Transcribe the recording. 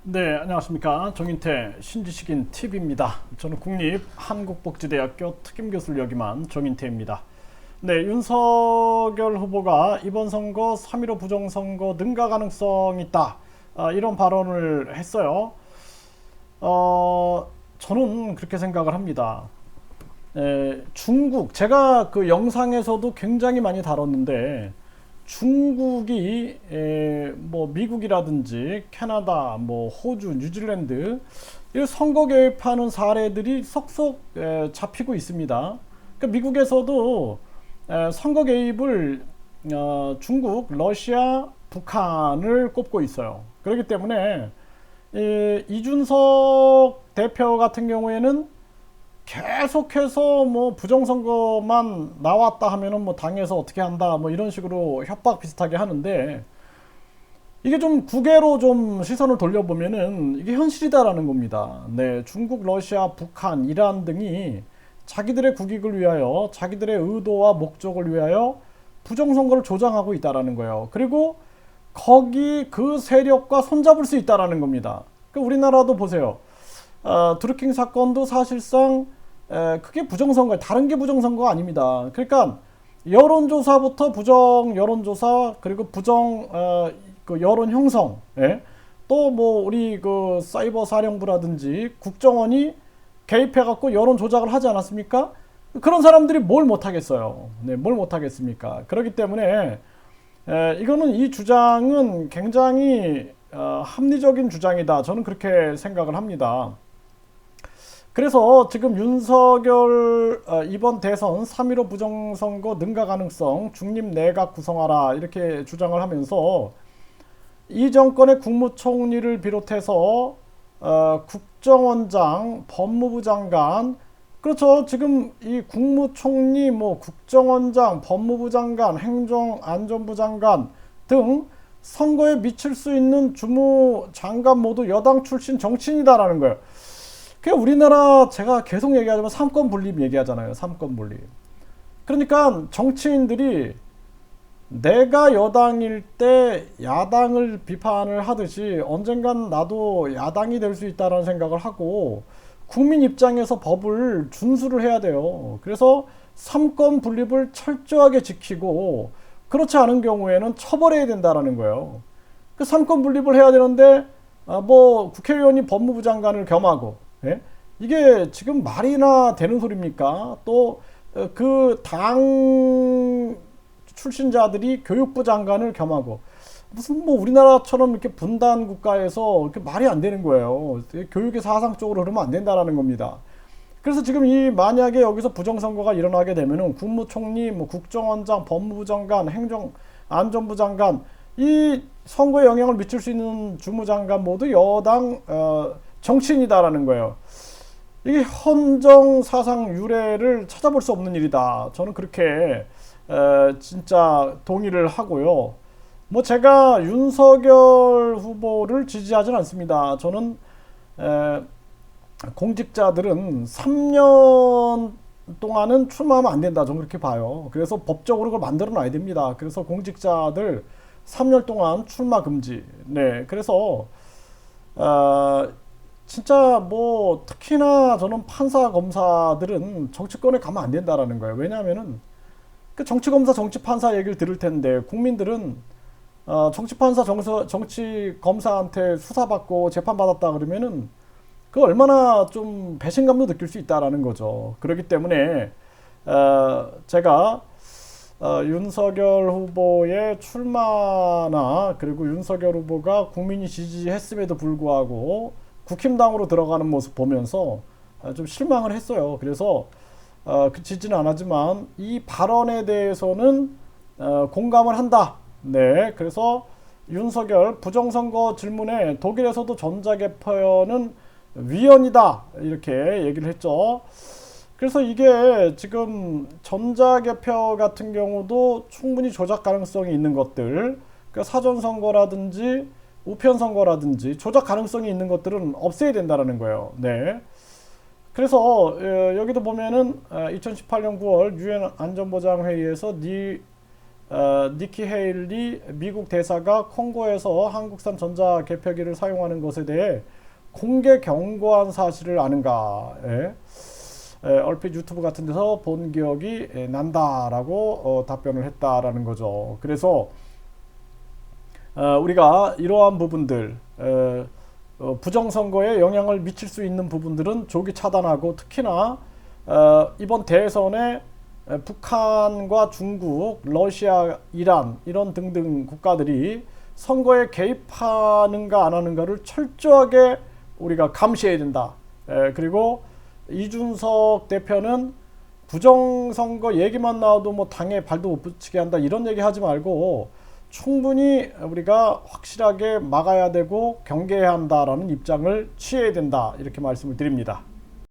네, 안녕하십니까. 정인태 신지식인 TV입니다. 저는 국립한국복지대학교 특임교수를 역임한 정인태입니다. 네, 윤석열 후보가 이번 선거 3.15 부정선거 능가 가능성이 있다. 이런 발언을 했어요. 저는 그렇게 생각을 합니다. 중국, 제가 그 영상에서도 굉장히 많이 다뤘는데 중국이 뭐 미국이라든지 캐나다, 뭐 호주, 뉴질랜드 이 선거 개입하는 사례들이 속속 잡히고 있습니다. 그러니까 미국에서도 선거 개입을 중국, 러시아, 북한을 꼽고 있어요. 그렇기 때문에 이준석 대표 같은 경우에는 계속해서 뭐 부정선거만 나왔다 하면은 뭐 당에서 어떻게 한다 뭐 이런 식으로 협박 비슷하게 하는데, 이게 좀 국외로 좀 시선을 돌려보면은 이게 현실이다라는 겁니다. 네, 중국, 러시아, 북한, 이란 등이 자기들의 국익을 위하여, 자기들의 의도와 목적을 위하여 부정선거를 조장하고 있다라는 거예요. 그리고 거기 그 세력과 손잡을 수 있다라는 겁니다. 우리나라도 보세요. 드루킹 사건도 사실상 그게 부정선거, 다른 게 부정선거가 아닙니다. 그러니까 여론조사부터 부정 여론조사, 그리고 부정 그 여론 형성, 또 뭐 우리 그 사이버 사령부라든지 국정원이 개입해갖고 여론 조작을 하지 않았습니까? 그런 사람들이 뭘 못하겠어요. 네, 뭘 못하겠습니까? 그렇기 때문에 이거는, 이 주장은 굉장히 합리적인 주장이다. 저는 그렇게 생각을 합니다. 그래서 지금 윤석열 이번 대선 3.15 부정선거 능가 가능성 중립 내각 구성하라 이렇게 주장을 하면서 이 정권의 국무총리를 비롯해서 국정원장, 법무부 장관, 그렇죠. 지금 이 국무총리, 뭐 국정원장, 법무부 장관, 행정안전부 장관 등 선거에 미칠 수 있는 주무 장관 모두 여당 출신 정치인이다라는 거예요. 그 우리나라, 제가 계속 얘기하지만 삼권 분립 얘기하잖아요. 삼권 분립. 그러니까 정치인들이 내가 여당일 때 야당을 비판을 하듯이 언젠간 나도 야당이 될 수 있다는 생각을 하고 국민 입장에서 법을 준수를 해야 돼요. 그래서 삼권 분립을 철저하게 지키고, 그렇지 않은 경우에는 처벌해야 된다라는 거예요. 그 삼권 분립을 해야 되는데 뭐 국회의원이 법무부 장관을 겸하고, 이게 지금 말이나 되는 소리입니까? 또 그 당 출신자들이 교육부 장관을 겸하고, 무슨 뭐 우리나라처럼 이렇게 분단 국가에서 이렇게 말이 안 되는 거예요. 교육의 사상적으로 흐르면 안 된다라는 겁니다. 그래서 지금 이 만약에 여기서 부정선거가 일어나게 되면은 국무총리, 뭐 국정원장, 법무부 장관, 행정안전부 장관, 이 선거에 영향을 미칠 수 있는 주무장관 모두 여당 정치인이다라는 거예요. 이게 헌정 사상 유래를 찾아볼 수 없는 일이다. 저는 그렇게 진짜 동의를 하고요. 뭐 제가 윤석열 후보를 지지하지는 않습니다. 저는 공직자들은 3년 동안은 출마하면 안 된다. 저는 그렇게 봐요. 그래서 법적으로 그걸 만들어 놔야 됩니다. 그래서 공직자들 3년 동안 출마 금지. 네, 그래서 진짜 뭐 특히나 저는 판사 검사들은 정치권에 가면 안 된다라는 거예요. 왜냐하면은 그 정치 검사, 정치 판사 얘기를 들을 텐데 국민들은 정치 판사, 정치 검사한테 수사받고 재판받았다 그러면은 그 얼마나 좀 배신감도 느낄 수 있다라는 거죠. 그렇기 때문에 제가 윤석열 후보의 출마나, 그리고 윤석열 후보가 국민이 지지했음에도 불구하고 국힘당으로 들어가는 모습 보면서 좀 실망을 했어요. 그래서 그 지지는 안 하지만 이 발언에 대해서는 공감을 한다. 네, 그래서 윤석열 부정선거 질문에 독일에서도 전자개표는 위헌이다 이렇게 얘기를 했죠. 그래서 이게 지금 전자개표 같은 경우도 충분히 조작 가능성이 있는 것들, 그러니까 사전선거라든지 우편선거라든지 조작 가능성이 있는 것들은 없애야 된다는 거예요. 네. 그래서 여기도 보면은 2018년 9월 유엔 안전보장회의에서 니키 헤일리 미국 대사가 콩고에서 한국산 전자개표기를 사용하는 것에 대해 공개 경고한 사실을 아는가? 얼핏 유튜브 같은 데서 본 기억이 난다라고 답변을 했다라는 거죠. 그래서 우리가 이러한 부분들, 부정선거에 영향을 미칠 수 있는 부분들은 조기 차단하고, 특히나 이번 대선에 북한과 중국, 러시아, 이란 이런 등등 국가들이 선거에 개입하는가 안 하는가를 철저하게 우리가 감시해야 된다. 그리고 이준석 대표는 부정선거 얘기만 나와도 뭐 당에 발도 못 붙이게 한다 이런 얘기 하지 말고 충분히 우리가 확실하게 막아야 되고 경계해야 한다라는 입장을 취해야 된다, 이렇게 말씀을 드립니다.